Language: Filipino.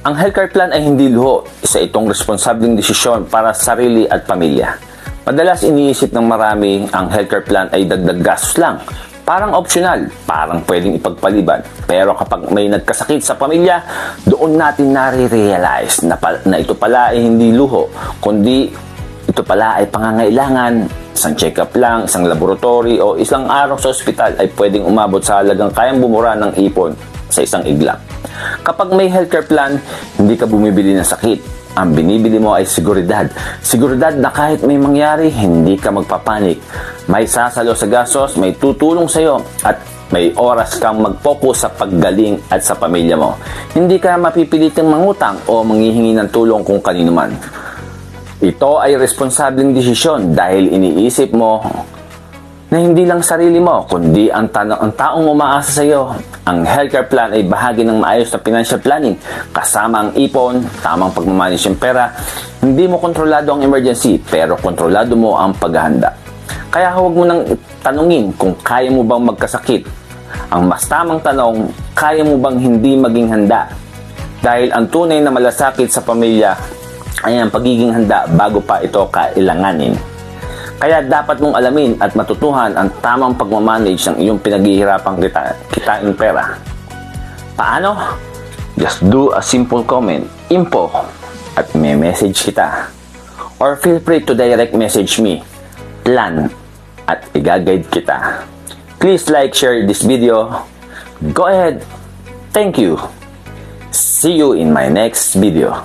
Ang healthcare plan ay hindi luho, isa itong responsableng desisyon para sa sarili at pamilya. Madalas iniisip ng marami ang healthcare plan ay dagdag gastos lang. Parang optional, parang pwedeng ipagpaliban. Pero kapag may nagkasakit sa pamilya, doon natin nare-realize na ito pala ay hindi luho, kundi ito pala ay pangangailangan. Isang check-up lang, isang laboratory o isang araw sa ospital ay pwedeng umabot sa halagang kayang bumura ng ipon sa isang iglap. Kapag may healthcare plan, hindi ka bumibili ng sakit. Ang binibili mo ay seguridad. Seguridad na kahit may mangyari, hindi ka magpapanik. May sasalo sa gastos, may tutulong sa iyo, at may oras kang mag-focus sa paggaling at sa pamilya mo. Hindi ka mapipilitang mangutang o manghihingi ng tulong kung kanino man. Ito ay responsableng desisyon dahil iniisip mo na hindi lang sarili mo, kundi ang taong umaasa sa iyo. Ang healthcare plan ay bahagi ng maayos na financial planning, kasama ang ipon, tamang pagmamanage ng pera. Hindi mo kontrolado ang emergency, pero kontrolado mo ang paghahanda. Kaya huwag mo nang tanungin kung kaya mo bang magkasakit. Ang mas tamang tanong, kaya mo bang hindi maging handa? Dahil ang tunay na malasakit sa pamilya ay ang pagiging handa bago pa ito kailanganin. Kaya dapat mong alamin at matutuhan ang tamang pagmamanage ng iyong pinaghihirapang kitain pera. Paano? Just do a simple comment, info, at may message kita. Or feel free to direct message me, plan, at i-guide kita. Please like, share this video. Go ahead. Thank you. See you in my next video.